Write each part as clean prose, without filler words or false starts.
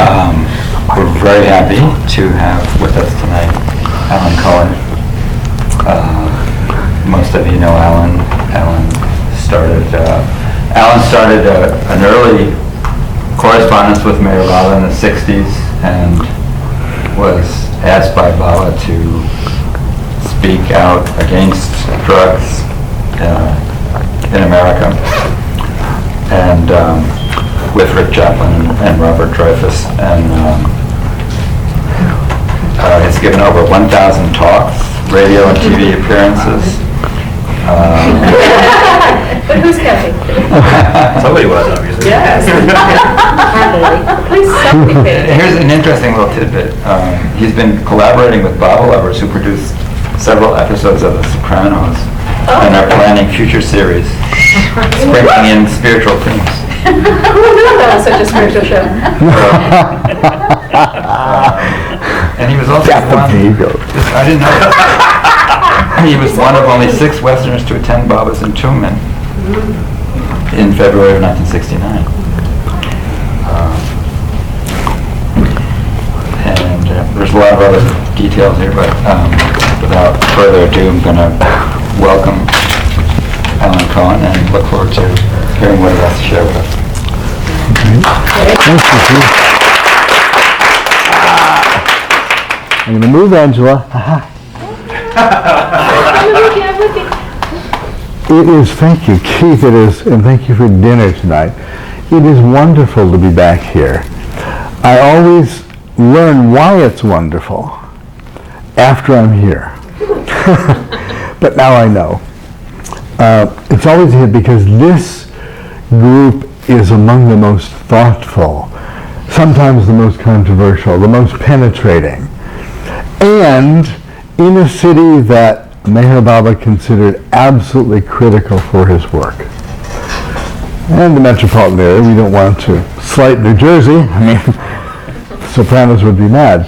We're very happy to have with us tonight Allan Cohen. Most of you know Allan. Allan started an early correspondence with Meher Baba in the 60s and was asked by Baba to speak out against drugs in America, and with Rick Chaplin and Robert Dreyfus, and has given over 1,000 talks, radio and TV appearances. But who's counting? Somebody was, obviously. Yes. Please, somebody. Here's an interesting little tidbit. He's been collaborating with Bob Lovers, who produced several episodes of The Sopranos, and are planning future series, sprinkling in spiritual themes. Who knew that was such a spiritual show? And he was also I didn't know this. He was one of only 6 Westerners to attend Baba's entombment in February of 1969. And there's a lot of other details here, but without further ado, I'm going to welcome Allan Cohen and look forward to hearing what he has to share with us. I'm going to move Angela. It is, thank you, Keith, it is, and thank you for dinner tonight. It is wonderful to be back here. I always learn why it's wonderful after I'm here. But now I know. It's always here because this group is among the most thoughtful, sometimes the most controversial, the most penetrating, and in a city that Meher Baba considered absolutely critical for his work. And the metropolitan area, we don't want to slight New Jersey. I mean, Sopranos would be mad.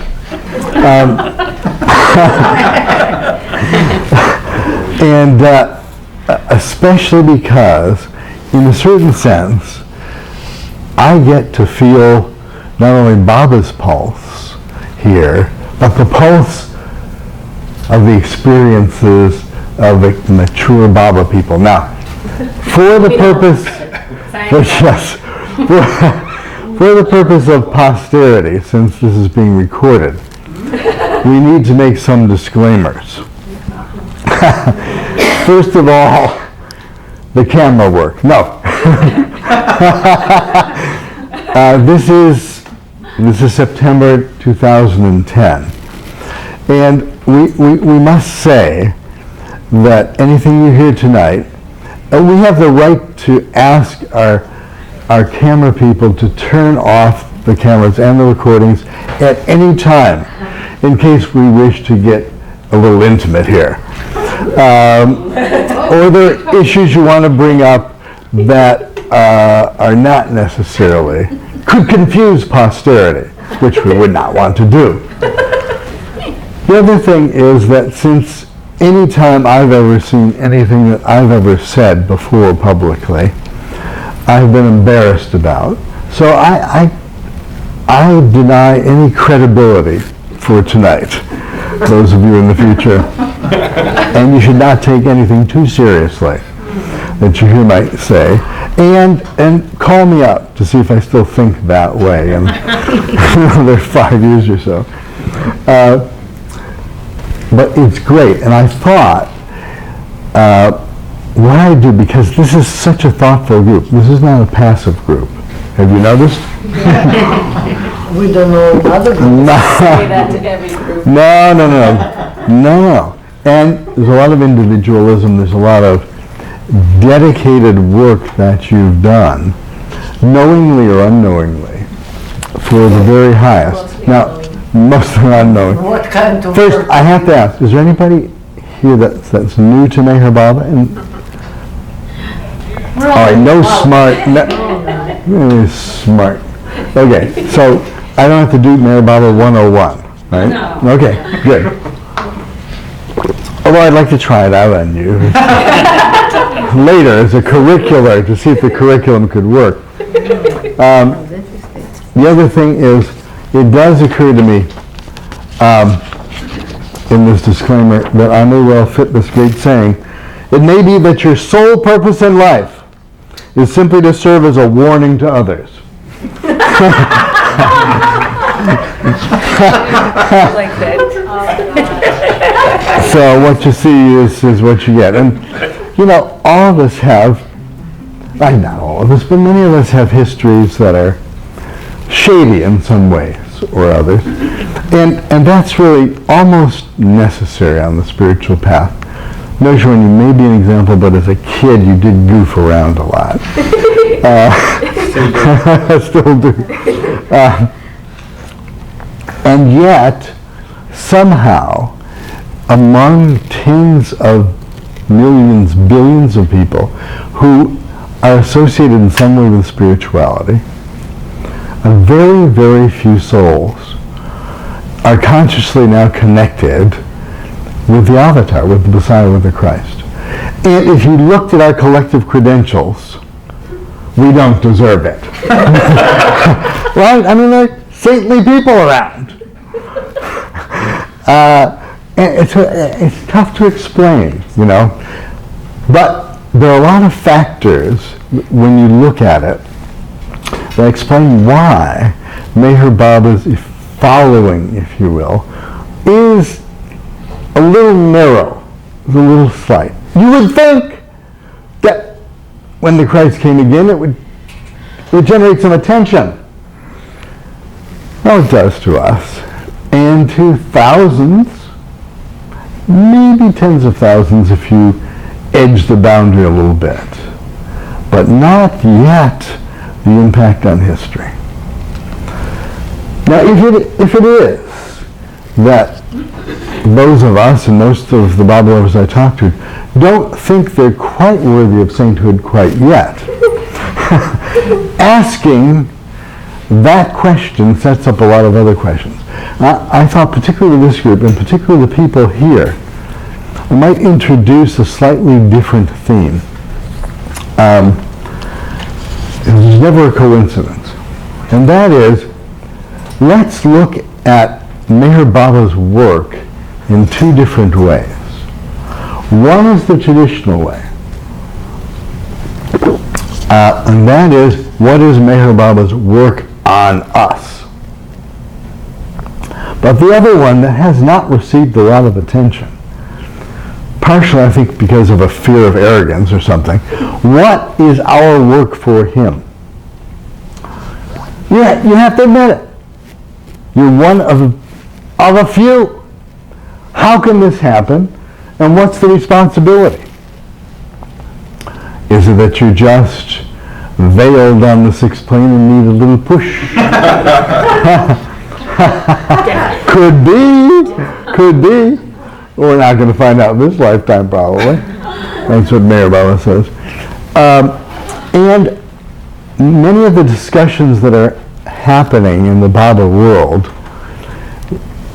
And especially because, in a certain sense, I get to feel not only Baba's pulse here, but the pulse of the experiences of the mature Baba people. Now, for the purpose, for the purpose of posterity, since this is being recorded, we need to make some disclaimers. First of all, the camera work. No. This is September 2010, and we must say that anything you hear tonight, we have the right to ask our camera people to turn off the cameras and the recordings at any time, in case we wish to get a little intimate here. Or there are issues you want to bring up that are not necessarily, could confuse posterity, which we would not want to do. The other thing is that since any time I've ever seen anything that I've ever said before publicly, I've been embarrassed about. So I deny any credibility for tonight, those of you in the future. And you should not take anything too seriously that you hear might say. And call me up to see if I still think that way in another 5 years or so. But it's great, and I thought what I do, because this is such a thoughtful group. This is not a passive group. Have you noticed? We don't know other groups. Say that to every group. No. And there's a lot of individualism. There's a lot of dedicated work that you've done, knowingly or unknowingly, for the very highest. Now, most are unknowing. What kind of First, work? I have to ask, is there anybody here that's new to Meher Baba? And, all right, no smart, really smart. Okay, so I don't have to do Meher Baba 101, right? No. Okay, good. Although I'd like to try it out on you later as a curricular to see if the curriculum could work. The other thing is, it does occur to me in this disclaimer that I may well fit this great saying. It may be that your sole purpose in life is simply to serve as a warning to others. Like that. So what you see is what you get. And, you know, all of us have, not all of us, but many of us have histories that are shady in some ways or others. And that's really almost necessary on the spiritual path. Notion when you may be an example, but as a kid you did goof around a lot. Still do. And yet, somehow, among tens of millions, billions of people who are associated in some way with spirituality, a very, very few souls are consciously now connected with the avatar, with the Messiah, with the Christ. And if you looked at our collective credentials, we don't deserve it. Right? I mean, there are saintly people around. It's tough to explain, you know. But there are a lot of factors when you look at it that explain why Meher Baba's following, if you will, is a little narrow, a little slight. You would think that when the Christ came again, it would generate some attention. Well, it does to us, and to thousands, maybe tens of thousands if you edge the boundary a little bit, but not yet the impact on history. Now, if it is that those of us and most of the Bible lovers I talk to don't think they're quite worthy of sainthood quite yet, asking that question sets up a lot of other questions. I thought, particularly with this group, and particularly the people here, I might introduce a slightly different theme. It's never a coincidence. And that is, let's look at Meher Baba's work in two different ways. One is the traditional way. And that is, what is Meher Baba's work on us? But the other one that has not received a lot of attention, partially I think because of a fear of arrogance or something, what is our work for him? Yeah, you have to admit it. You're one of a few. How can this happen? And what's the responsibility? Is it that you're just veiled on the sixth plane and need a little push? Could be. We're not going to find out this lifetime, probably. That's what Meher Baba says. And many of the discussions that are happening in the Baba world,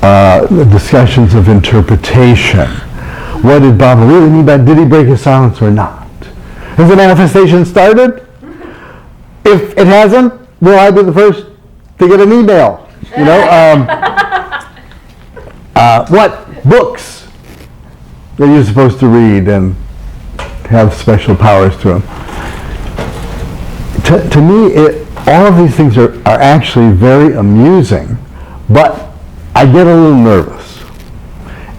the discussions of interpretation. What did Baba really mean by, did he break his silence or not? Has the manifestation started? If it hasn't, will I be the first to get an email? You know, what books are you supposed to read and have special powers to them? To me, all of these things are actually very amusing, but I get a little nervous.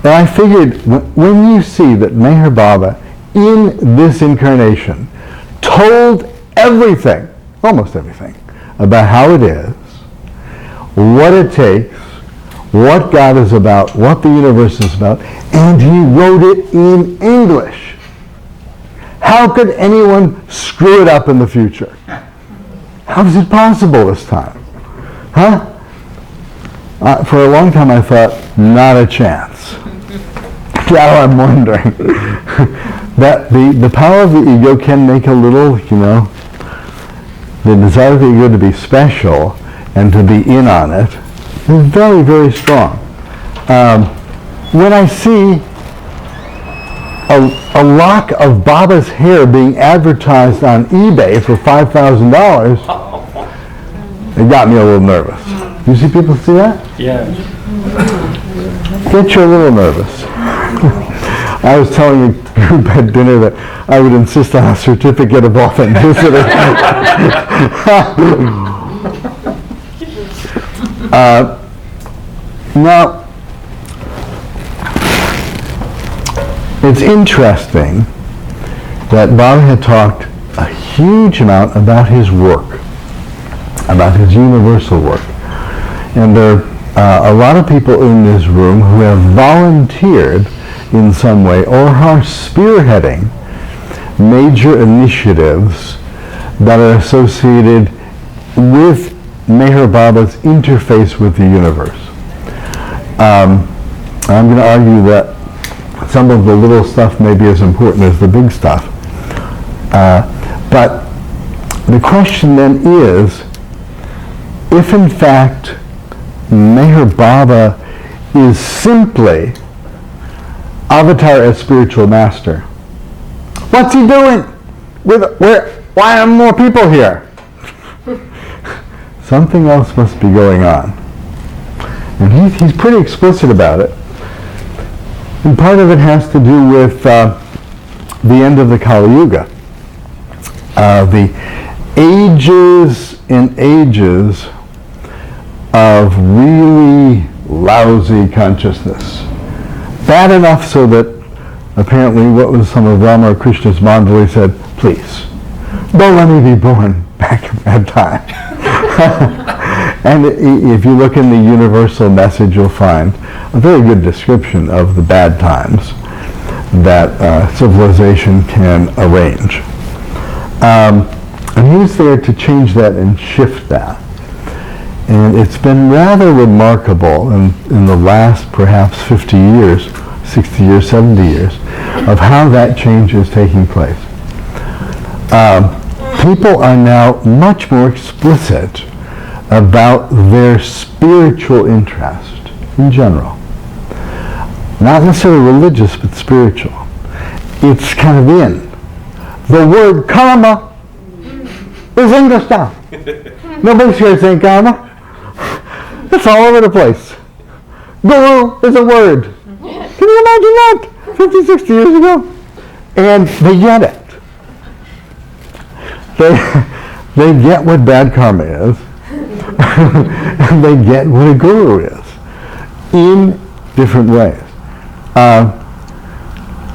And I figured when you see that Meher Baba in this incarnation told everything, almost everything, about how it is, what it takes, what God is about, what the universe is about, and he wrote it in English. How could anyone screw it up in the future? How is it possible this time? Huh? For a long time I thought, not a chance. Now I'm wondering that the power of the ego can make a little, you know, the desire of the ego to be special and to be in on it is very, very strong. When I see a lock of Baba's hair being advertised on eBay for $5,000, It got me a little nervous. You see people see that? Yeah. Get you a little nervous. I was telling a group at dinner that I would insist on a certificate of authenticity. Now, it's interesting that Bob had talked a huge amount about his work, about his universal work. And there are a lot of people in this room who have volunteered in some way or are spearheading major initiatives that are associated with Meher Baba's interface with the universe. I'm going to argue that some of the little stuff may be as important as the big stuff. But the question then is, if in fact Meher Baba is simply avatar as spiritual master, what's he doing? Why are more people here? Something else must be going on. And he's pretty explicit about it. And part of it has to do with the end of the Kali Yuga. The ages and ages of really lousy consciousness. Bad enough so that apparently what was some of Rama or Krishna's Mandali said, please, don't let me be born back at that time. And if you look in the universal message, you'll find a very good description of the bad times that civilization can arrange. And he was there to change that and shift that. And it's been rather remarkable in the last perhaps 50 years, 60 years, 70 years, of how that change is taking place. People are now much more explicit about their spiritual interest in general. Not necessarily religious, but spiritual. It's kind of in. The word karma is English now. Nobody's here saying karma. It's all over the place. Guru is a word. Can you imagine that? 50, 60 years ago. And they get it. They get what bad karma is. And they get what a guru is. In different ways.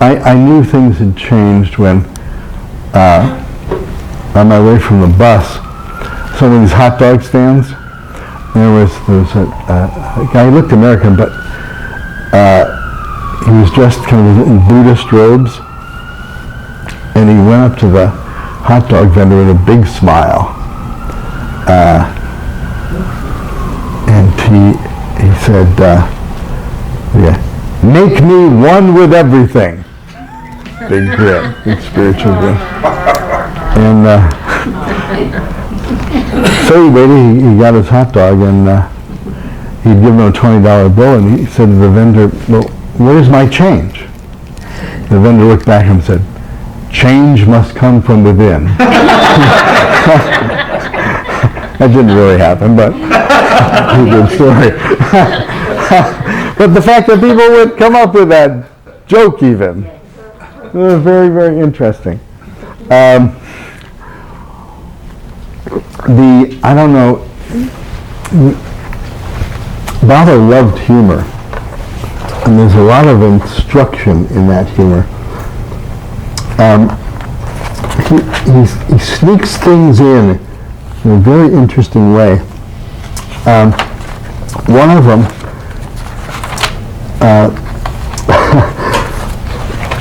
I knew things had changed when, on my way from the bus, some of these hot dog stands, there was a guy, he looked American, but he was dressed kind of in Buddhist robes, and he went up to the hot dog vendor with a big smile. And he said, make me one with everything. Big grin, big spiritual grin. And so he waited, he got his hot dog, and he'd given him a $20 bill, and he said to the vendor, well, where's my change? The vendor looked back at him and said, change must come from within. That didn't really happen, but it's a good story. But the fact that people would come up with that joke even, it was very, very interesting. I don't know, Baba loved humor, and there's a lot of instruction in that humor. He sneaks things in a very interesting way. One of them,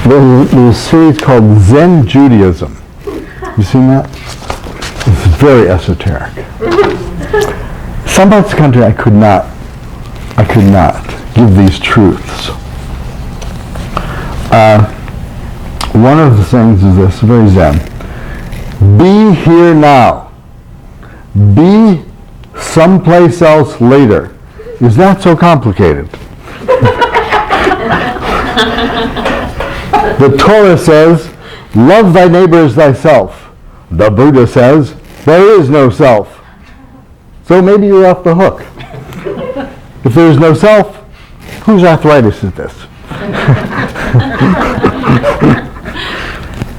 there's a series called Zen Judaism. You seen that? It's very esoteric. Some parts of the country I could not give these truths. One of the things is this, very Zen. Be here now. Be someplace else later. Is that so complicated? The Torah says, love thy neighbor as thyself. The Buddha says, there is no self. So maybe you're off the hook. If there's no self, whose arthritis is this?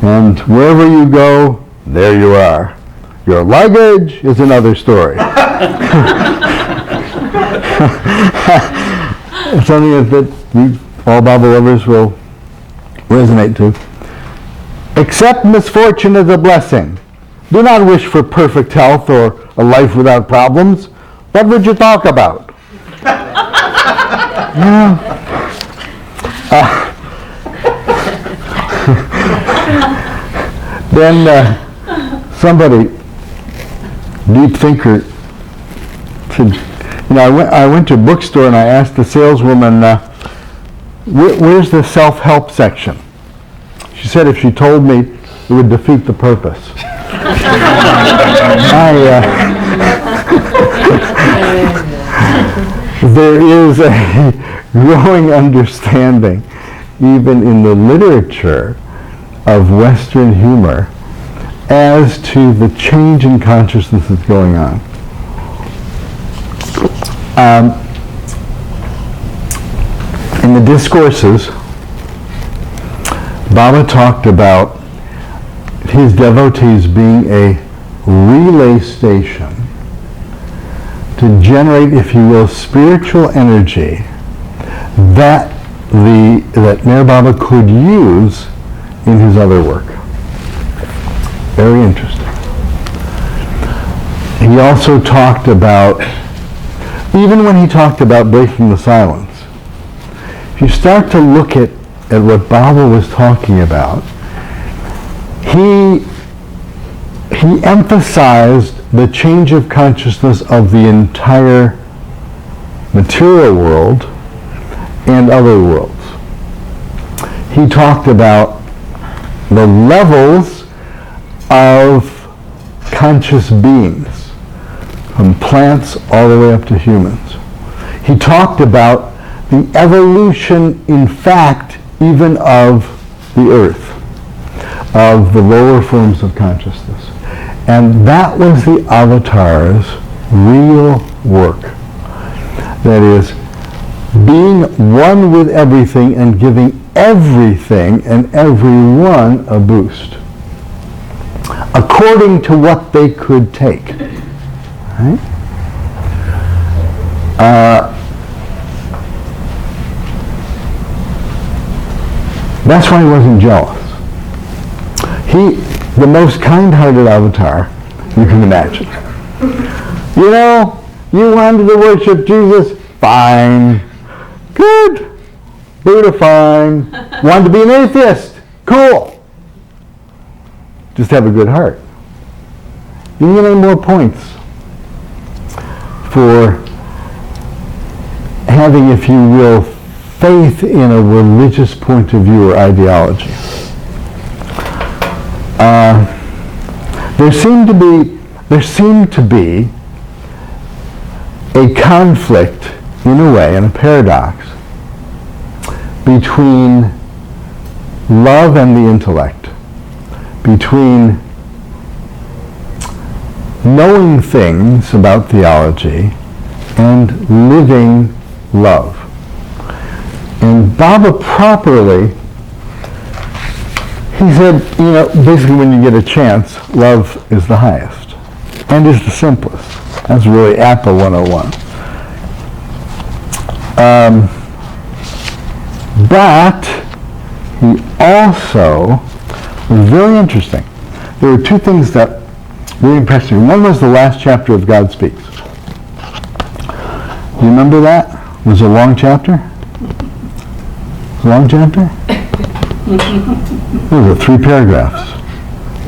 And wherever you go, there you are. Your luggage is another story. It's something that all Bible lovers will resonate to. Accept misfortune as a blessing. Do not wish for perfect health or a life without problems. What would you talk about? Then somebody, deep thinker, said, I went to a bookstore and I asked the saleswoman, where's the self-help section? She said if she told me, it would defeat the purpose. There is a growing understanding, even in the literature, of Western humor as to the change in consciousness that's going on. In the discourses, Baba talked about his devotees being a relay station to generate, if you will, spiritual energy that Meher Baba could use in his other work. Very interesting. He also talked about, even when he talked about breaking the silence, if you start to look at what Baba was talking about, he emphasized the change of consciousness of the entire material world and other worlds. He talked about the levels of conscious beings, from plants all the way up to humans. He talked about the evolution, in fact, even of the earth, of the lower forms of consciousness. And that was the avatar's real work. That is, being one with everything and giving everything and everyone a boost, according to what they could take. Right? That's why he wasn't jealous. The most kind-hearted avatar you can imagine. You wanted to worship Jesus? Fine. Good. Buddha, fine. Wanted to be an atheist? Cool. Just have a good heart. You can get any more points for having, if you will, faith in a religious point of view or ideology. There seemed to be a conflict, in a way, and a paradox, between love and the intellect, between knowing things about theology and living love. And Baba properly, he said, basically when you get a chance, love is the highest and is the simplest. That's really Apple 101. But he also was very interesting. There were two things that really impressed me. One was the last chapter of God Speaks. Do you remember that? It was a long chapter? A long chapter? It was 3 paragraphs.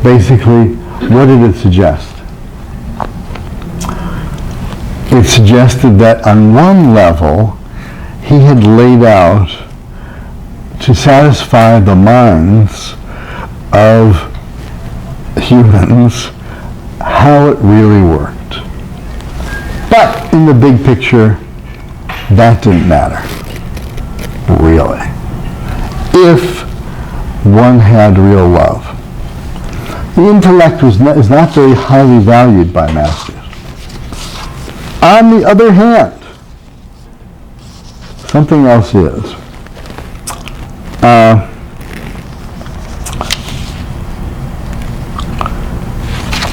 Basically, what did it suggest? It suggested that on one level, he had laid out to satisfy the minds of humans how it really worked. But in the big picture, that didn't matter, really, if one had real love. The intellect is not very highly valued by masters. On the other hand, something else is.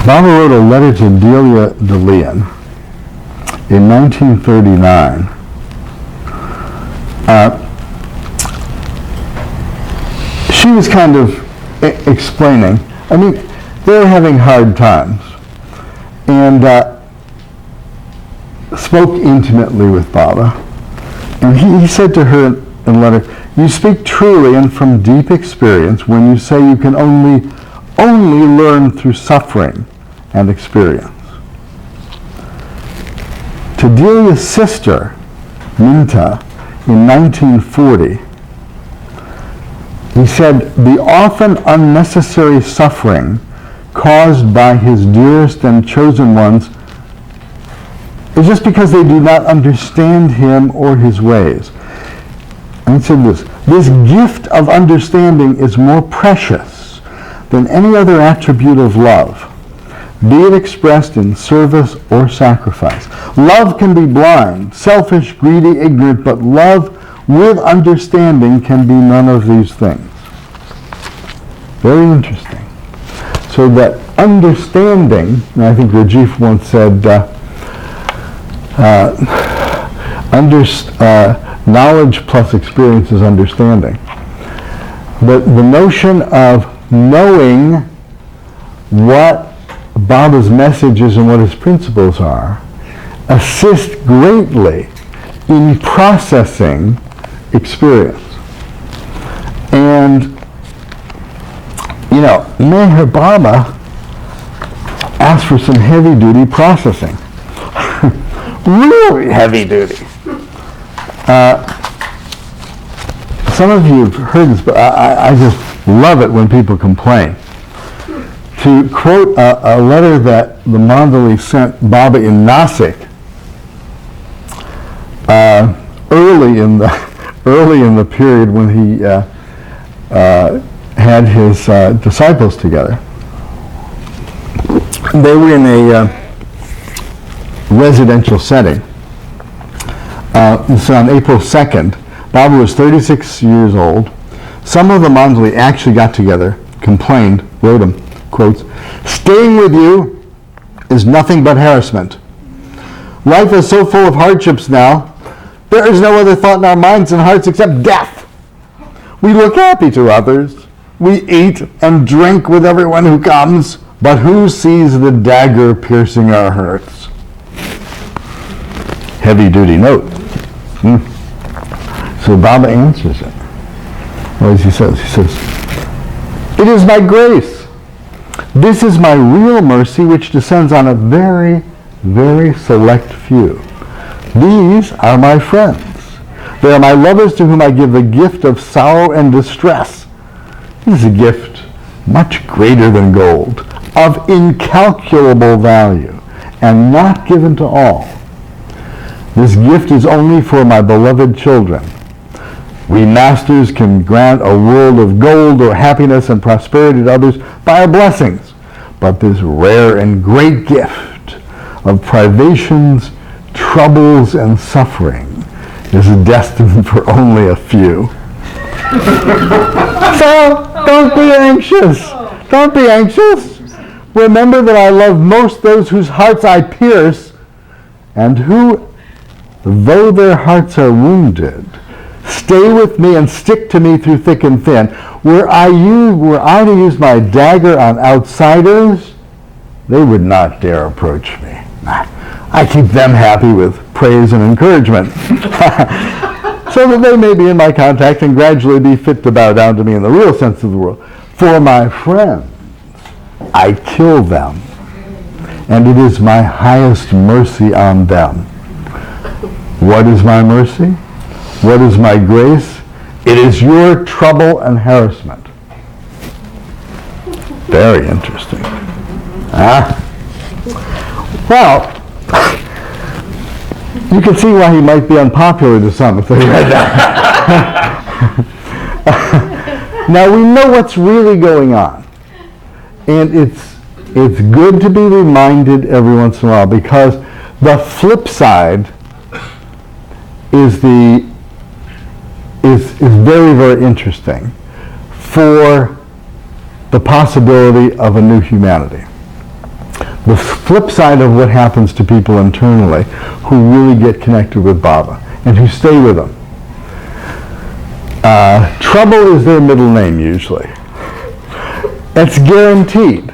Baba wrote a letter to Delia de Leon in 1939. She was kind of explaining, I mean, they were having hard times, and spoke intimately with Baba. And he said to her in a letter, "You speak truly and from deep experience when you say you can only learn through suffering and experience." To Delia's sister, Minta, in 1940, he said, "The often unnecessary suffering caused by his dearest and chosen ones is just because they do not understand him or his ways." And he said this gift of understanding is more precious than any other attribute of love, be it expressed in service or sacrifice. Love can be blind, selfish, greedy, ignorant, but love with understanding can be none of these things. Very interesting. So that understanding, and I think Rajiv once said, knowledge plus experience is understanding. But the notion of knowing what Baba's message is and what his principles are assist greatly in processing experience. And, you know, Meher Baba asked for some heavy-duty processing. Really heavy duty. Some of you have heard this, but I just love it when people complain. To quote a letter that the Mandali sent Baba in Nasik early in the period when he had his disciples together. They were in a residential setting. So on April 2nd, Baba was 36 years old. Some of the Mandali actually got together, complained, wrote him, quotes, "Staying with you is nothing but harassment. Life is so full of hardships now, there is no other thought in our minds and hearts except death. We look happy to others. We eat and drink with everyone who comes, but who sees the dagger piercing our hearts?" Heavy-duty note. So Baba answers it. What does he say? He says, "It is my grace. This is my real mercy which descends on a very, very select few. These are my friends. They are my lovers to whom I give the gift of sorrow and distress. This is a gift much greater than gold, of incalculable value, and not given to all. This gift is only for my beloved children. We masters can grant a world of gold or happiness and prosperity to others by our blessings, but this rare and great gift of privations, troubles, and suffering is destined for only a few." So, don't be anxious. Don't be anxious. Remember that I love most those whose hearts I pierce, and who, though their hearts are wounded, stay with me and stick to me through thick and thin. Were I to use my dagger on outsiders, they would not dare approach me. I keep them happy with praise and encouragement, so that they may be in my contact and gradually be fit to bow down to me in the real sense of the word. For my friends, I kill them, and it is my highest mercy on them. What is my mercy? What is my grace? It is your trouble and harassment. Very interesting. Well, you can see why he might be unpopular to some if they read that. Now we know what's really going on. And it's good to be reminded every once in a while, because The flip side is very, very interesting for the possibility of a new humanity. The flip side of what happens to people internally who really get connected with Baba and who stay with them. Trouble is their middle name usually. It's guaranteed.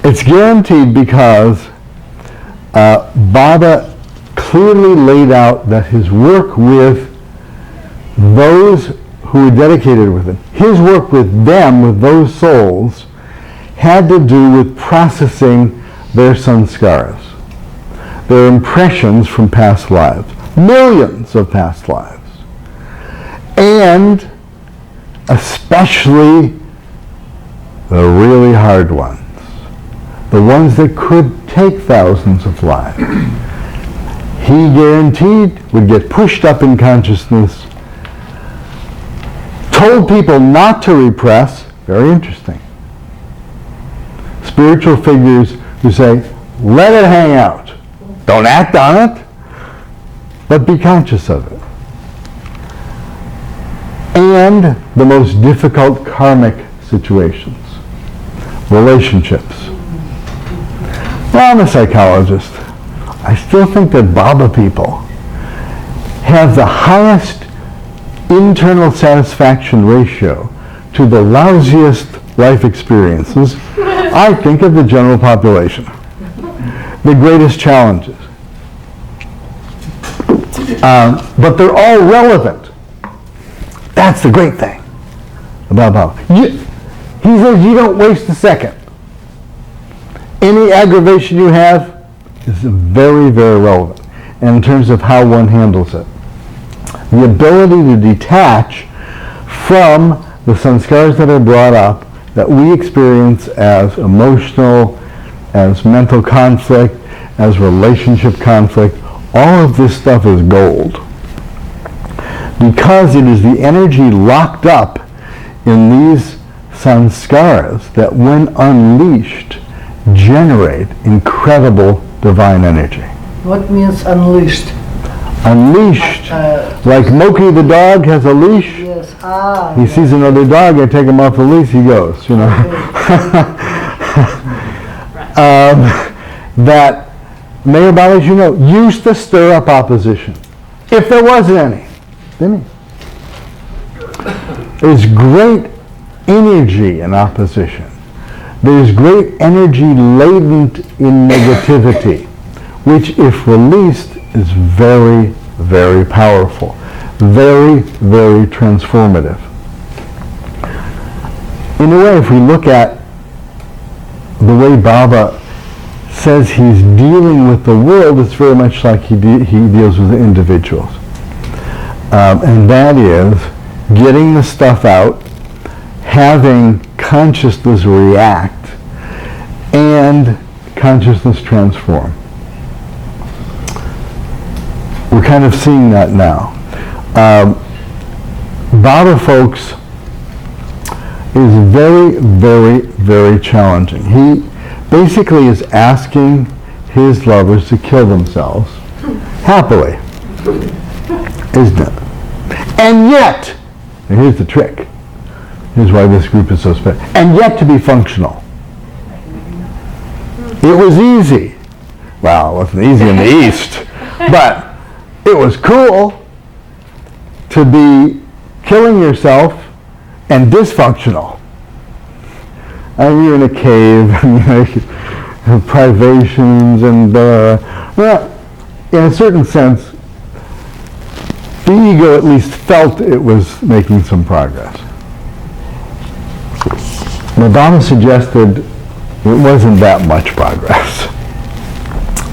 It's guaranteed because Baba clearly laid out that his work with those who were dedicated with him, his work with them, with those souls, had to do with processing their sanskaras, their impressions from past lives, millions of past lives, and especially the really hard ones, the ones that could take thousands of lives. He guaranteed would get pushed up in consciousness, told people not to repress, very interesting. Spiritual figures who say, let it hang out. Don't act on it, but be conscious of it. And the most difficult karmic situations, relationships. Well, I'm a psychologist. I still think that Baba people have the highest internal satisfaction ratio to the lousiest life experiences, I think, of the general population. The greatest challenges. But they're all relevant. That's the great thing about Baba. He says you don't waste a second. Any aggravation you have is very, very relevant. And in terms of how one handles it. The ability to detach from the sanskars that are brought up, that we experience as emotional, as mental conflict, as relationship conflict, all of this stuff is gold. Because it is the energy locked up in these sanskaras that when unleashed generate incredible divine energy. What means unleashed? Unleashed, like Moki the dog has a leash. Yes. He sees another dog, I take him off the leash, he goes, you know. That Mayor Baba, as you know, used to stir up opposition, if there was any, didn't he? There's great energy in opposition. There's great energy latent in negativity, which if released is very, very powerful, very, very transformative. In a way, if we look at the way Baba says he's dealing with the world, it's very much like he deals with the individuals. And that is getting the stuff out, having consciousness react, and consciousness transform. We're kind of seeing that now. Baba folks is very, very, very challenging. He basically is asking his lovers to kill themselves happily, isn't it? And yet, and here's the trick, here's why this group is so special, and yet to be functional. It was easy. Well, it wasn't easy in the East, but it was cool to be killing yourself and dysfunctional. You're in a cave, and privations, and well, in a certain sense, the ego at least felt it was making some progress. Madonna suggested it wasn't that much progress,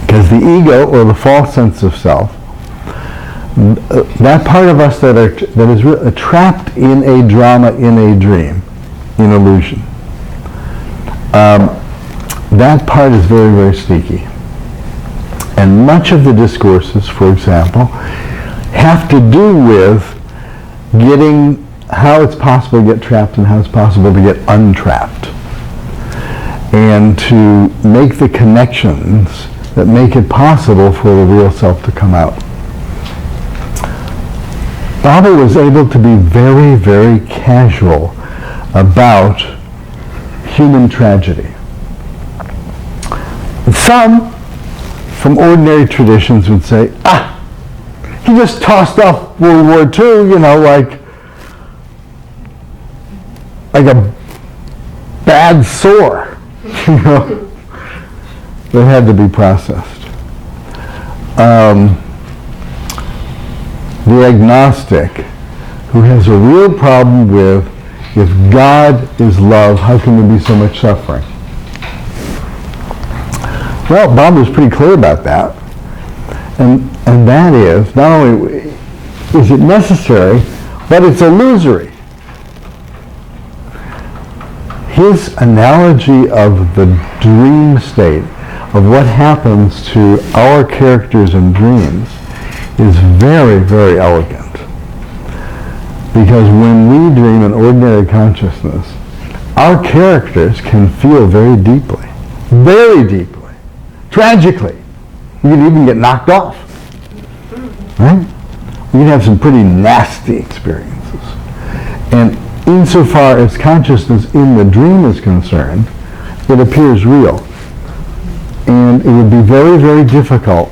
because the ego, or the false sense of self, that part of us that is trapped in a drama, in a dream, in illusion, that part is very, very sneaky. And much of the discourses, for example, have to do with getting how it's possible to get trapped and how it's possible to get untrapped. And to make the connections that make it possible for the real self to come out. Baba was able to be very, very casual about human tragedy. Some from ordinary traditions would say, he just tossed off World War II, like a bad sore, that had to be processed. The agnostic, who has a real problem with, if God is love, how can there be so much suffering? Well, Bob was pretty clear about that. And that is, not only is it necessary, but it's illusory. His analogy of the dream state, of what happens to our characters in dreams, is very, very elegant. Because when we dream in ordinary consciousness, our characters can feel very deeply, tragically. You can even get knocked off. Right? We can have some pretty nasty experiences. And insofar as consciousness in the dream is concerned, it appears real. And it would be very, very difficult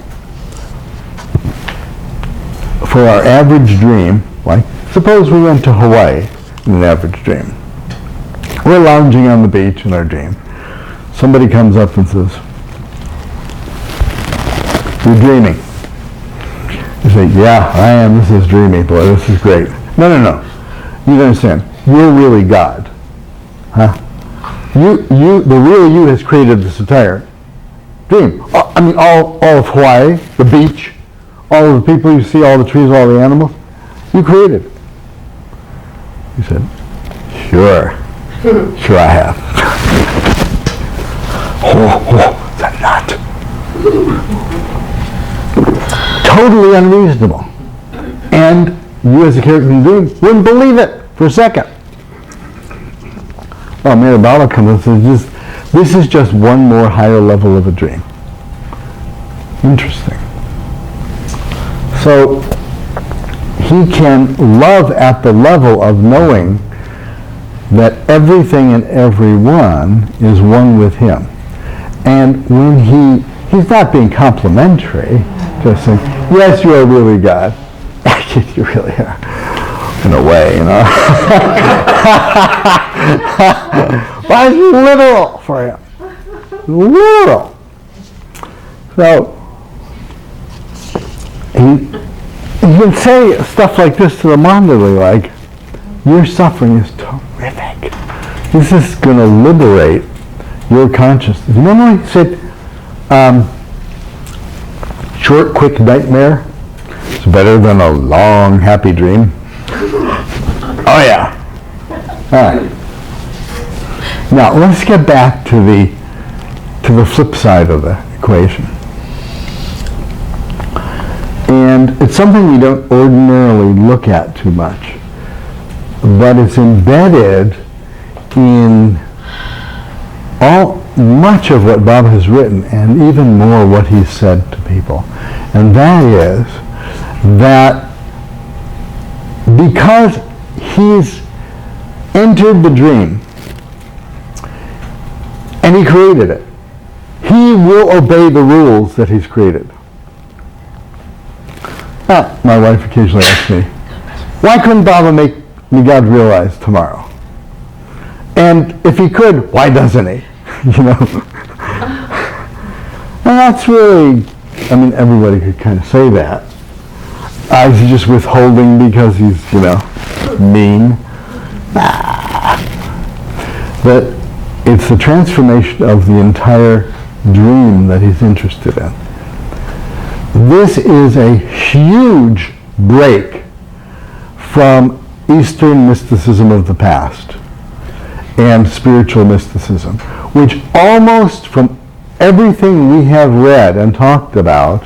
for our average dream, like suppose we went to Hawaii in an average dream. We're lounging on the beach in our dream. Somebody comes up and says, "You're dreaming." You say, "Yeah, I am. This is dreamy. Boy, this is great." No. You don't understand. You're really God. Huh? The real you has created this entire dream. All of Hawaii, the beach, all of the people you see, all the trees, all the animals, you created. He said, "Sure. Sure I have." Is that not? Totally unreasonable. And you as a character in the dream wouldn't believe it for a second. Well, Mary Bala comes and says, this is just one more higher level of a dream. Interesting. So he can love at the level of knowing that everything and everyone is one with him. And when he's not being complimentary, just saying, "Yes, you are really God." You really are, in a way, But it's literal for him. Literal. So, he can say stuff like this to the Mandali, like, "Your suffering is terrific. This is going to liberate your consciousness." You remember he said, "Short, quick nightmare is better than a long, happy dream." Oh yeah. All right. Now let's get back to the flip side of the equation. And it's something we don't ordinarily look at too much, but it's embedded in much of what Bob has written, and even more what he's said to people. And that is that because he's entered the dream and he created it, he will obey the rules that he's created. My wife occasionally asks me, "Why couldn't Baba make me God realize tomorrow? And if he could, why doesn't he?" And that's really, everybody could kind of say that. Is he just withholding because he's, mean? But it's the transformation of the entire dream that he's interested in. This is a huge break from Eastern mysticism of the past and spiritual mysticism, which almost from everything we have read and talked about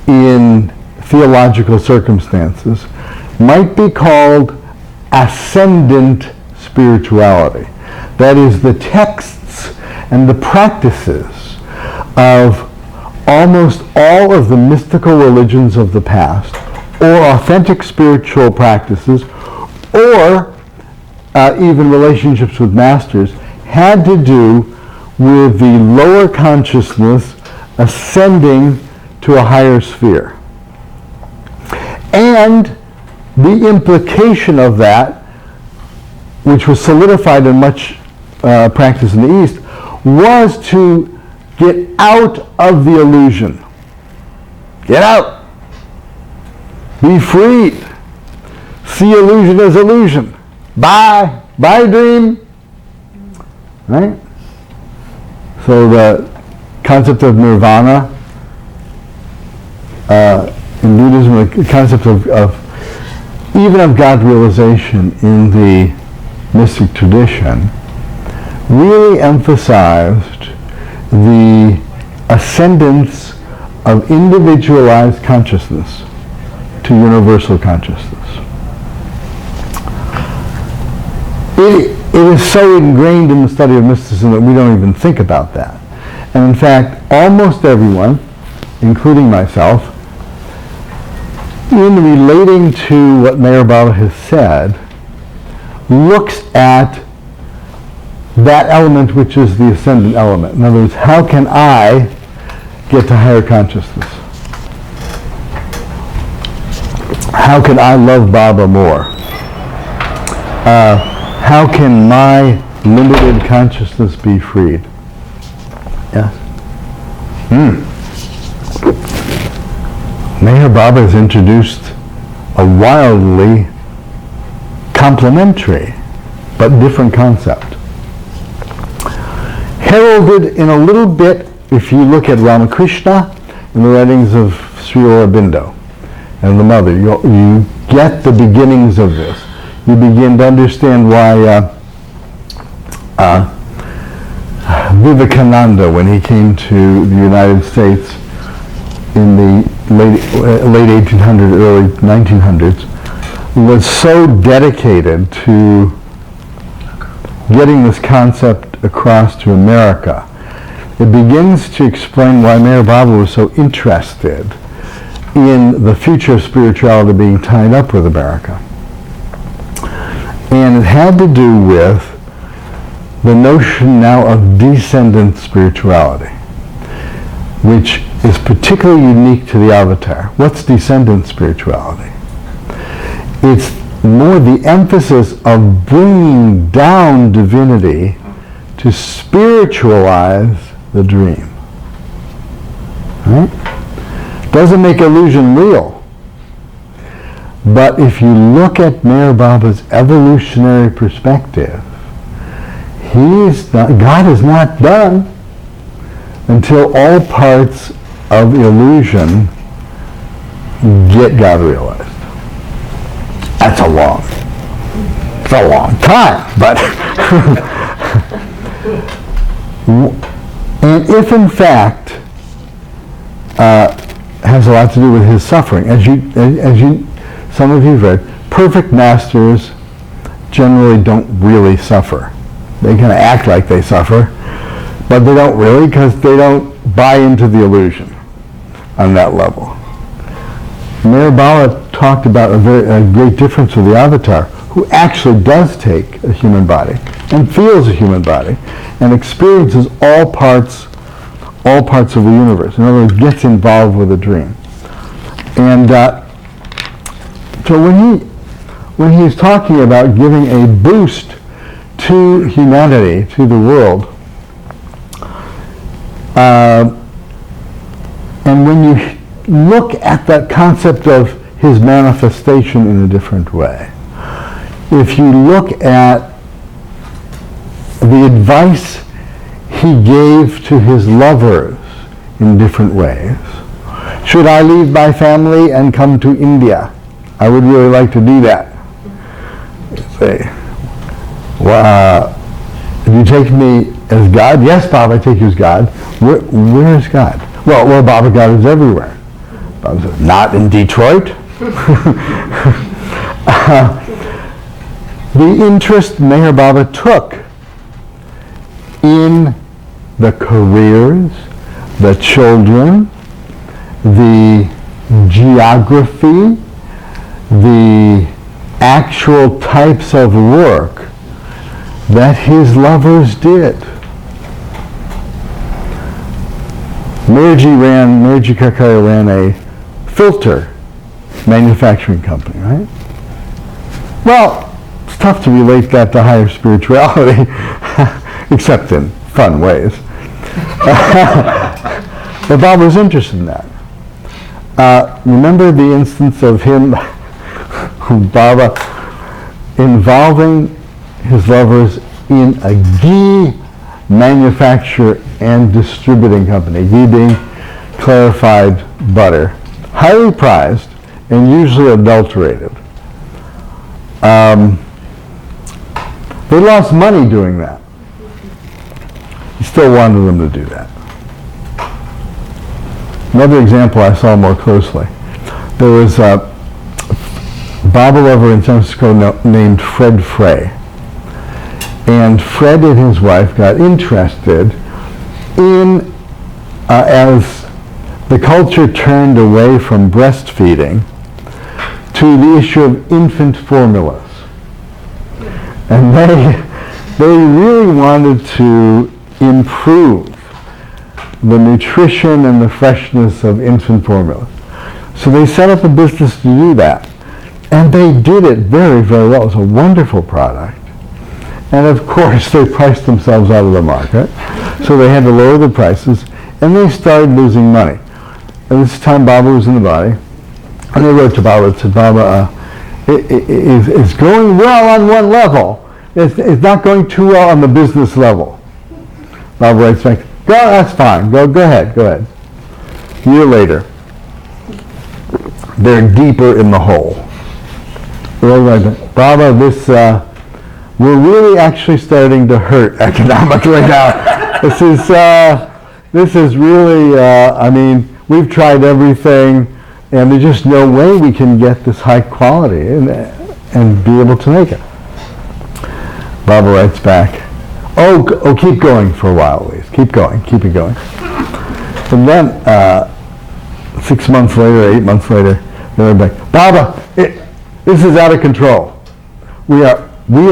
in theological circumstances might be called ascendant spirituality. That is, the texts and the practices of almost all of the mystical religions of the past, or authentic spiritual practices, or even relationships with masters, had to do with the lower consciousness ascending to a higher sphere. And the implication of that, which was solidified in much practice in the East, was to get out of the illusion. Get out. Be freed. See illusion as illusion. Bye. Bye, dream. Right? So the concept of nirvana, in Buddhism, the concept of even of God realization in the mystic tradition, really emphasized the ascendance of individualized consciousness to universal consciousness. It is so ingrained in the study of mysticism that we don't even think about that. And in fact, almost everyone, including myself, in relating to what Meher Baba has said, looks at that element which is the ascendant element. In other words, how can I get to higher consciousness? How can I love Baba more? How can my limited consciousness be freed? Yes? Meher Baba has introduced a wildly complementary but different concept. Heralded in a little bit, if you look at Ramakrishna in the writings of Sri Aurobindo and the Mother, you get the beginnings of this. You begin to understand why Vivekananda, when he came to the United States in the late 1800s, early 1900s, was so dedicated to getting this concept across to America. It begins to explain why Meher Baba was so interested in the future of spirituality being tied up with America. And it had to do with the notion now of descendant spirituality, which is particularly unique to the avatar. What's descendant spirituality? It's more the emphasis of bringing down divinity to spiritualize the dream. Right? Doesn't make illusion real. But if you look at Meher Baba's evolutionary perspective, God is not done until all parts of illusion get God realized. That's a long time, but and if in fact has a lot to do with his suffering, as you some of you have read, perfect masters generally don't really suffer. They kind of act like they suffer, but they don't really, because they don't buy into the illusion on that level. Meher Baba talked about a great difference with the avatar, who actually does take a human body and feels a human body and experiences all parts of the universe. In other words, gets involved with a dream. And so when he's talking about giving a boost to humanity, to the world, and when you look at that concept of his manifestation in a different way, if you look at the advice he gave to his lovers in different ways, should I leave my family and come to India? I would really like to do that. Say, well, do you take me as God? Yes, Baba, I take you as God. Where is God? Well, Baba, God is everywhere. Baba says, not in Detroit. The interest Meher Baba took in the careers, the children, the geography, the actual types of work that his lovers did. Meherji Karkare ran a filter manufacturing company, right? Well, it's tough to relate that to higher spirituality, except in fun ways. But Bob was interested in that. Remember the instance of him, Baba, involving his lovers in a ghee manufacture and distributing company, ghee being clarified butter, highly prized and usually adulterated. They lost money doing that. He still wanted them to do that. Another example I saw more closely. There was a Baba lover in San Francisco named Fred Frey. And Fred and his wife got interested in, as the culture turned away from breastfeeding, to the issue of infant formulas. And they really wanted to improve the nutrition and the freshness of infant formula. So they set up a business to do that. And they did it very, very well. It was a wonderful product. And of course, they priced themselves out of the market. So they had to lower the prices, and they started losing money. And this time, Baba was in the body. And they wrote to Baba and said, Baba, it's going well on one level. It's not going too well on the business level. Baba writes back, go, that's fine. Go ahead. A year later, they're deeper in the hole. Baba, we're really actually starting to hurt economically now. This is really, I mean, we've tried everything, and there's just no way we can get this high quality and be able to make it. Baba writes back, oh, keep going for a while, please. Keep it going. And then 6 months later, 8 months later, they're back, Baba, this is out of control. We are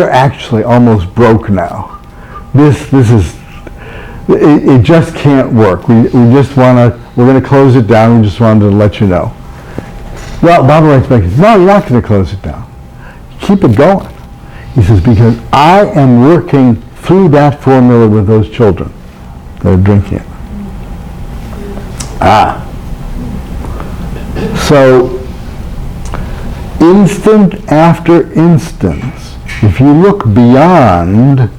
actually almost broke now. This is, it just can't work. We're going to close it down. We just wanted to let you know. Well, Baba writes back, no, you're not going to close it down. Keep it going. He says, because I am working through that formula with those children that are drinking it. So, instant after instance, if you look beyond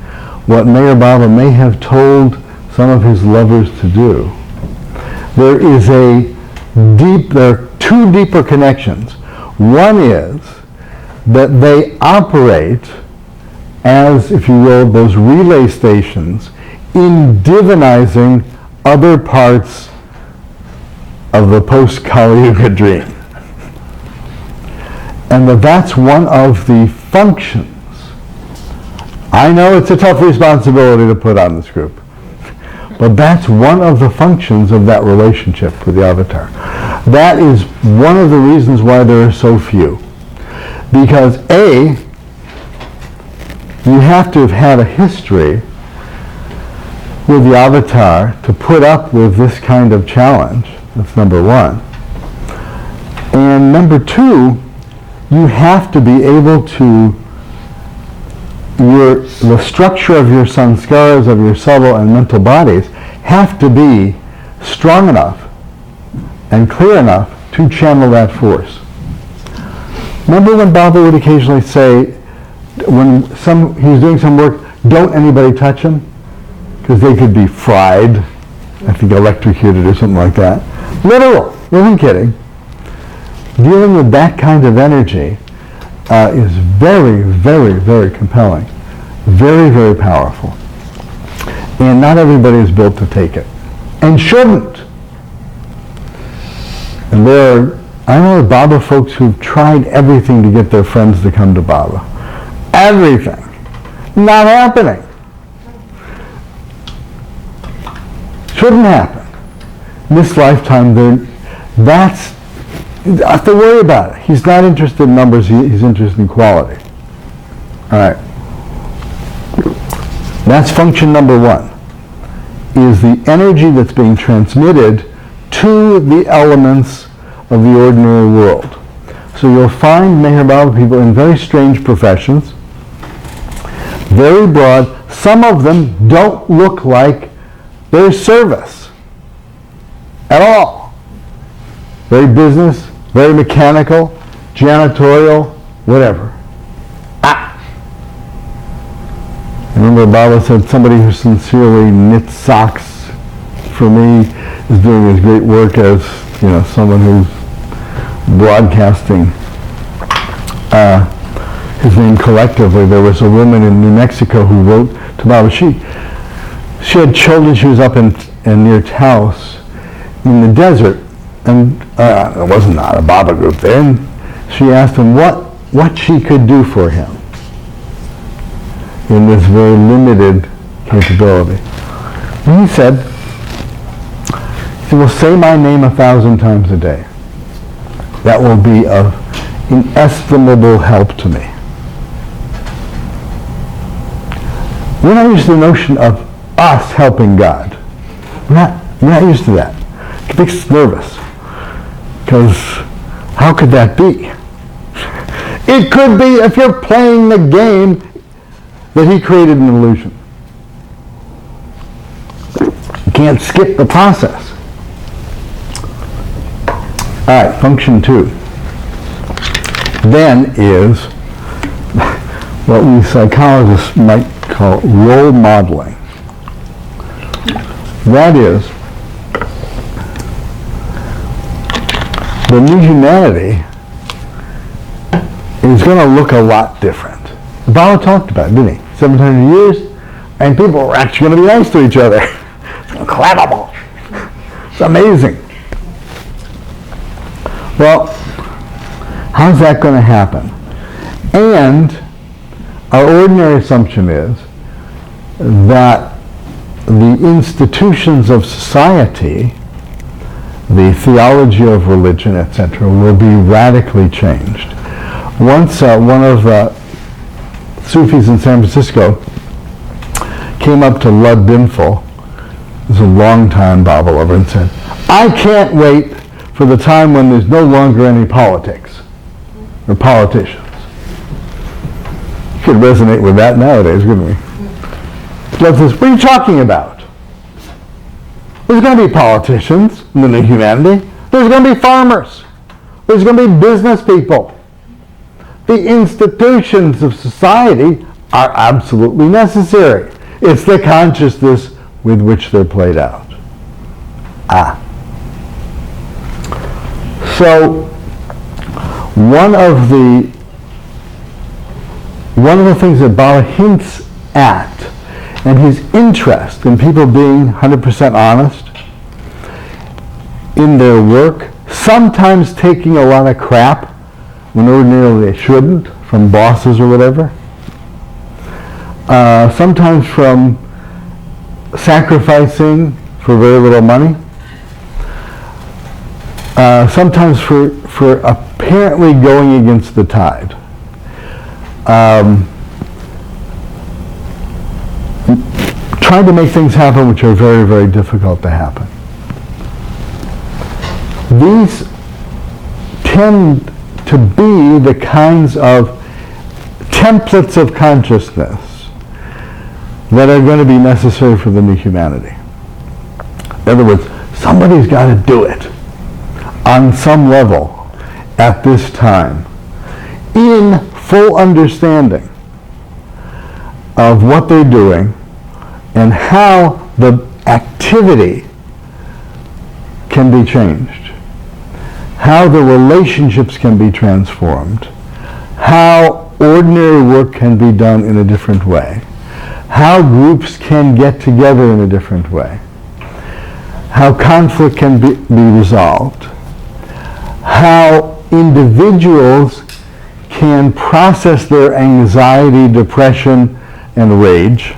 what Meher Baba may have told some of his lovers to do, there are two deeper connections. One is that they operate as, if you will, those relay stations in divinizing other parts of the post-Kali Yuga dream. And that's one of the functions. I know it's a tough responsibility to put on this group, but that's one of the functions of that relationship with the avatar. That is one of the reasons why there are so few. Because A, you have to have had a history with the avatar to put up with this kind of challenge. That's number one. And number two, you have to be able to, the structure of your sanskaras, of your subtle and mental bodies, have to be strong enough and clear enough to channel that force. Remember when Baba would occasionally say, when he's doing some work, don't anybody touch him? Because they could be fried, I think electrocuted or something like that. Literal, wasn't kidding. Dealing with that kind of energy is very, very, very compelling. Very, very powerful. And not everybody is built to take it. And shouldn't. And I know Baba folks who've tried everything to get their friends to come to Baba. Everything. Not happening. Shouldn't happen. In this lifetime, That's, you don't have to worry about it. He's not interested in numbers, he's interested in quality. All right. That's function number one, is the energy that's being transmitted to the elements of the ordinary world. So you'll find Meher Baba people in very strange professions, very broad. Some of them don't look like their service at all. Very business, very mechanical, janitorial, whatever. I remember Baba said somebody who sincerely knits socks for me is doing as great work as, someone who's broadcasting his name collectively. There was a woman in New Mexico who wrote to Baba. She had children. She was up in near Taos in the desert, and there was not a Baba group there. And she asked him what she could do for him in this very limited capability. And he said, well, say my name 1,000 times a day. That will be of inestimable help to me. We're not used to the notion of us helping God. We're not used to that. It makes us nervous. Because how could that be? It could be if you're playing the game that he created an illusion. You can't skip the process. All right, function two. Then is what we psychologists might call role modeling. That is, the new humanity is going to look a lot different. Baba talked about it, didn't he? 700 years, and people are actually going to be nice to each other. It's incredible. It's amazing. Well, how's that going to happen? And our ordinary assumption is that the institutions of society, the theology of religion, etc., will be radically changed. Once one of the Sufis in San Francisco came up to Lud Binful, this is a long time Baba lover, and said, I can't wait for the time when there's no longer any politics or politicians. You could resonate with that nowadays, couldn't we? Lud says, what are you talking about? There's going to be politicians in the new humanity. There's going to be farmers. There's going to be business people. The institutions of society are absolutely necessary. It's the consciousness with which they're played out. So one of the things that Baba hints at, and his interest in people being 100% honest in their work, sometimes taking a lot of crap when ordinarily they shouldn't, from bosses or whatever. Sometimes from sacrificing for very little money. Sometimes for apparently going against the tide. Trying to make things happen which are very, very difficult to happen. These tend to be the kinds of templates of consciousness that are going to be necessary for the new humanity. In other words, somebody's got to do it on some level at this time in full understanding of what they're doing and how the activity can be changed, how the relationships can be transformed, how ordinary work can be done in a different way, how groups can get together in a different way, how conflict can be resolved, how individuals can process their anxiety, depression, and rage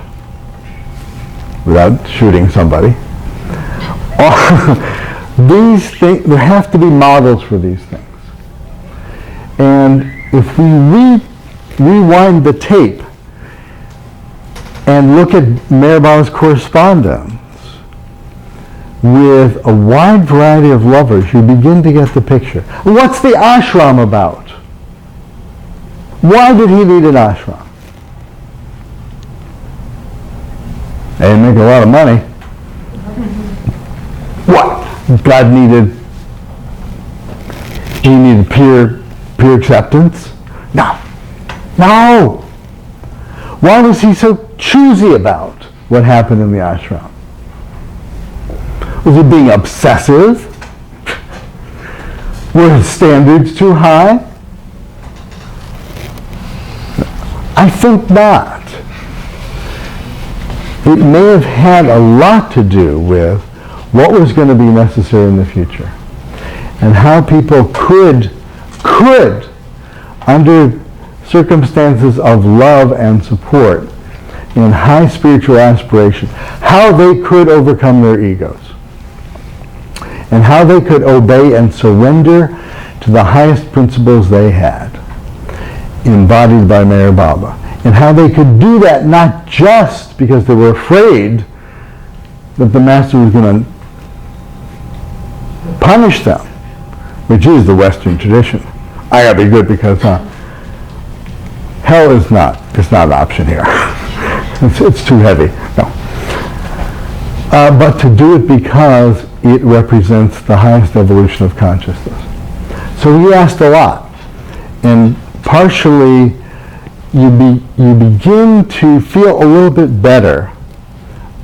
without shooting somebody, These things, there have to be models for these things. And if we rewind the tape and look at Miraba's correspondence with a wide variety of lovers, you begin to get the picture. What's the ashram about? Why did he need an ashram? They didn't make a lot of money. What? God needed, he needed peer acceptance? No. No. Why was he so choosy about what happened in the ashram? Was he being obsessive? Were his standards too high? I think not. It may have had a lot to do with what was going to be necessary in the future and how people could, under circumstances of love and support in high spiritual aspiration, how they could overcome their egos and how they could obey and surrender to the highest principles they had, embodied by Meher Baba, and how they could do that not just because they were afraid that the Master was going to punish them, which is the Western tradition. I gotta be good because hell is not an option here. It's too heavy. No. But to do it because it represents the highest evolution of consciousness. So he asked a lot, and partially you begin to feel a little bit better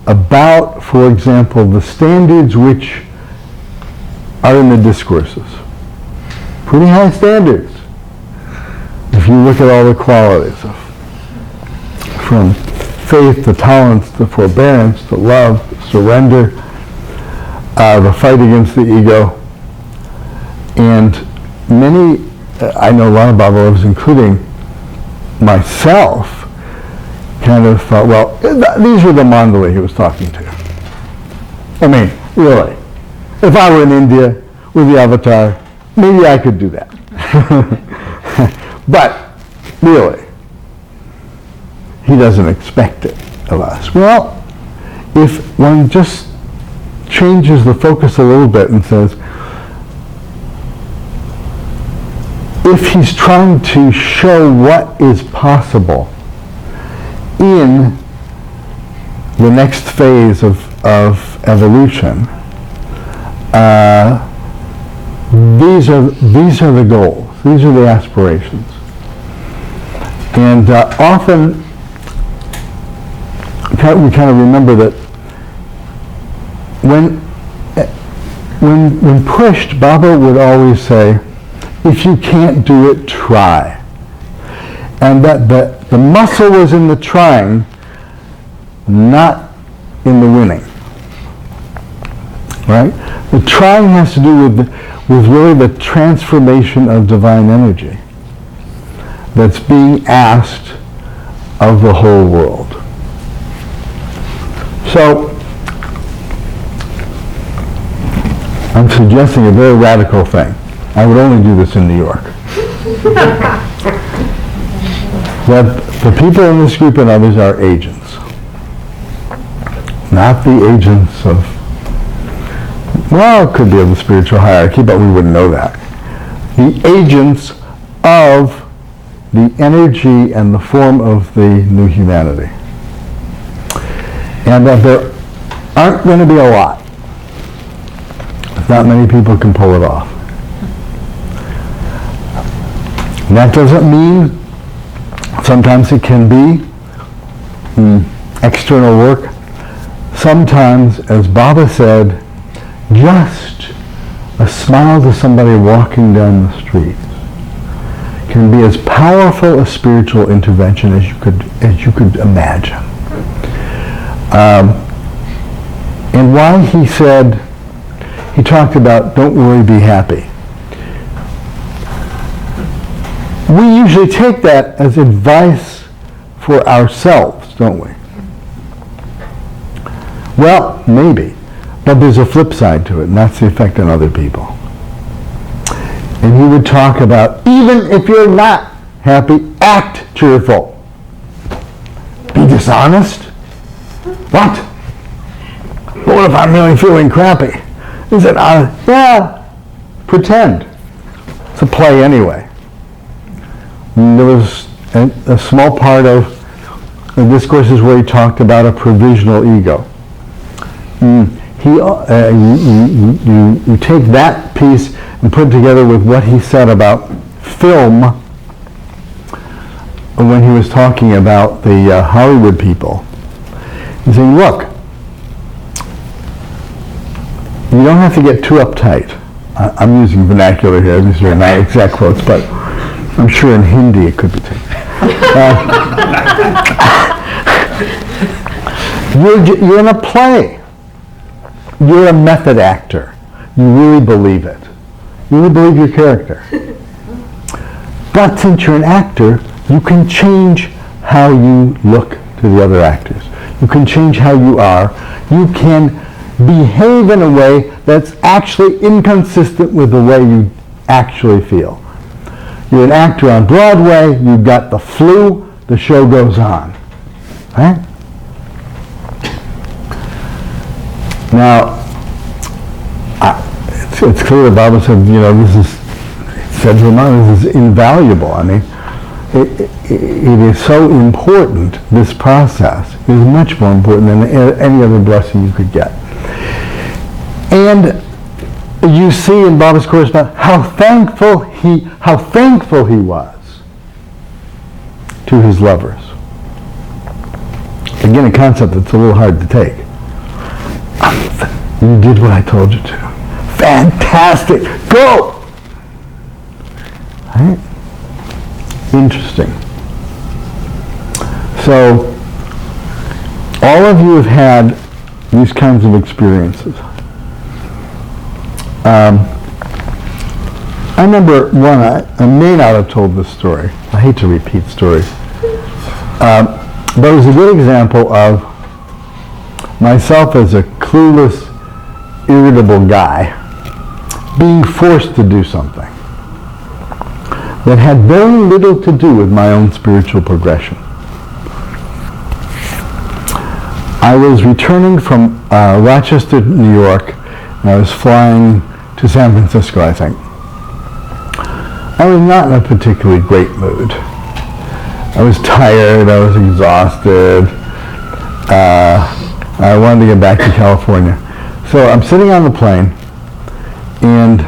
about, for example, the standards which are in the discourses. Pretty high standards. If you look at all the qualities from faith to tolerance to forbearance to love, to surrender, the fight against the ego, and many, I know a lot of Baba lovers, including myself, kind of thought, well, these were the Mandali he was talking to. I mean, really. If I were in India with the avatar, maybe I could do that. But, really, he doesn't expect it of us. Well, if one just changes the focus a little bit and says, if he's trying to show what is possible in the next phase of evolution, these are the goals, these are the aspirations. And often we kind of remember that when pushed, Baba would always say, if you can't do it, try. And that the muscle was in the trying, not in the winning. Right? The trying has to do with really the transformation of divine energy that's being asked of the whole world. So, I'm suggesting a very radical thing. I would only do this in New York. That the people in this group and others are agents. Not the agents of, well, it could be of the spiritual hierarchy, but we wouldn't know that. The agents of the energy and the form of the new humanity. And that there aren't going to be a lot. Not many people can pull it off. And that doesn't mean sometimes it can be external work. Sometimes, as Baba said, just a smile to somebody walking down the street can be as powerful a spiritual intervention as you could imagine. And why he talked about don't worry, be happy. We usually take that as advice for ourselves, don't we? Well, maybe. But there's a flip side to it, and that's the effect on other people. And he would talk about, even if you're not happy, act cheerful. Be dishonest? What? But what if I'm really feeling crappy? He said, yeah, pretend. It's a play anyway. And there was a small part of the discourses where he talked about a provisional ego. You take that piece and put it together with what he said about film when he was talking about the Hollywood people. He's saying, look, you don't have to get too uptight. I'm using vernacular here. These are not exact quotes, but I'm sure in Hindi it could be taken. You're in a play. You're a method actor. You really believe it. You really believe your character. But since you're an actor, you can change how you look to the other actors. You can change how you are. You can behave in a way that's actually inconsistent with the way you actually feel. You're an actor on Broadway, you've got the flu, the show goes on. Right? Now, it's clear the Bible said, this is invaluable. I mean, it is so important, this process is much more important than any other blessing you could get. And you see in Baba's correspondence how thankful he was to his lovers. Again, a concept that's a little hard to take. You did what I told you to. Fantastic! Go! Right? Interesting. So, all of you have had these kinds of experiences. I remember one, I may not have told this story. I hate to repeat stories. But it was a good example of myself as a clueless, irritable guy being forced to do something that had very little to do with my own spiritual progression. I was returning from Rochester, New York, and I was flying to San Francisco, I think. I was not in a particularly great mood. I was tired, I was exhausted. I wanted to get back to California. So I'm sitting on the plane, and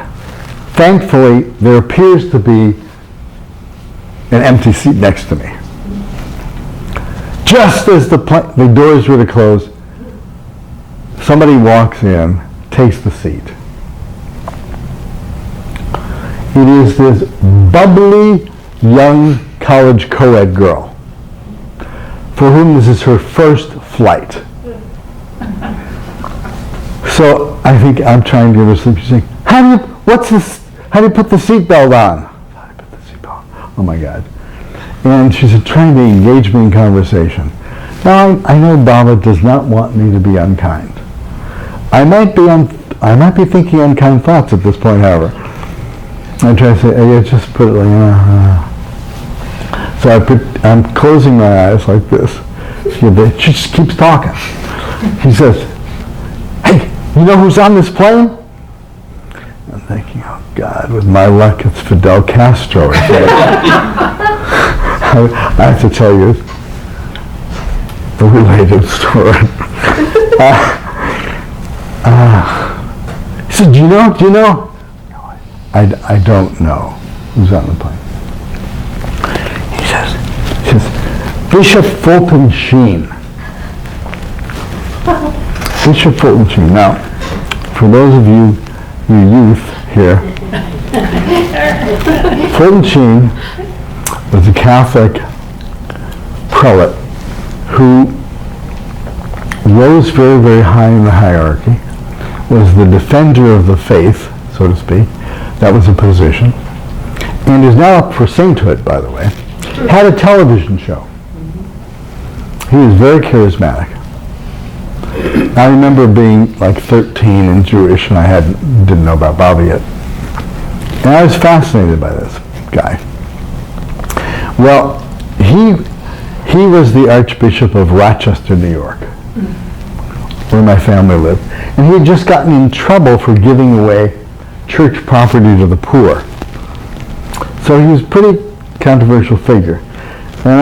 thankfully there appears to be an empty seat next to me. Just as the doors were to close, somebody walks in, takes the seat. It is this bubbly, young college co-ed girl for whom this is her first flight. So I think I'm trying to give her sleep. She's saying, how do you put the seatbelt on? How do I put the seatbelt on? Oh my God. And she's trying to engage me in conversation. Now I know Baba does not want me to be unkind. I might be thinking unkind thoughts at this point, however. I try to say, just put it like, So I'm closing my eyes like this. She just keeps talking. She says, hey, you know who's on this plane? I'm thinking, oh God, with my luck, it's Fidel Castro. I have to tell you the related story. He said, do you know? No, I don't know who's on the plane. He says, Bishop Fulton Sheen. Bishop Fulton Sheen. Now, for those of you youth here, Fulton Sheen was a Catholic prelate who rose very, very high in the hierarchy, was the defender of the faith, so to speak. That was a position. And is now up for sainthood, by the way. Had a television show. He was very charismatic. I remember being like 13 and Jewish, and I didn't know about Baba yet. And I was fascinated by this guy. Well, he was the Archbishop of Rochester, New York, where my family lived. And he had just gotten in trouble for giving away church property to the poor. So he was a pretty controversial figure. And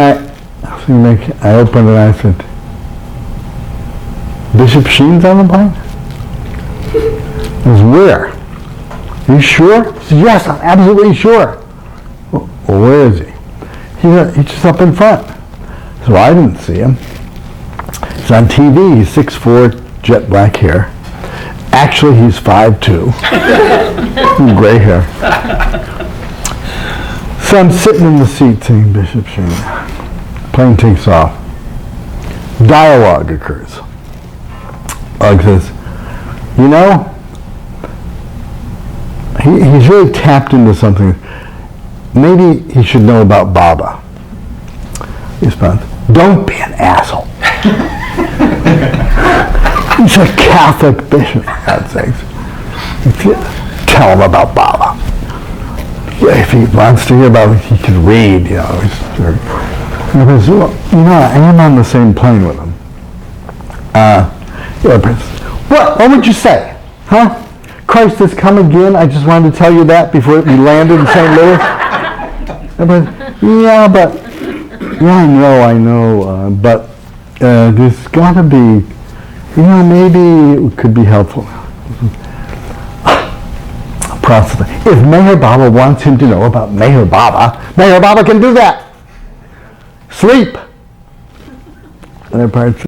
I opened it and I said, Bishop Sheen's on the plane? He was, where? Are you sure? He said, yes, I'm absolutely sure. Well, where is he? He's just up in front. So I didn't see him. He's on TV. He's 6'4", jet black hair. Actually, he's 5'2", gray hair. So I'm sitting in the seat saying, Bishop Sheen. Plane takes off. Dialogue occurs. Og says, you know, he's really tapped into something. Maybe he should know about Baba. He responds, don't be an asshole. He's a Catholic bishop, for God's sakes. Tell him about Baba. If he wants to hear about it, he can read, you know. He goes, well, you know, I am on the same plane with him. What would you say? Huh? Christ has come again. I just wanted to tell you that before we landed in St. Louis. I know, but there's got to be, maybe it could be helpful. If Mayor Baba wants him to know about Mayor Baba can do that. Sleep. Other parts,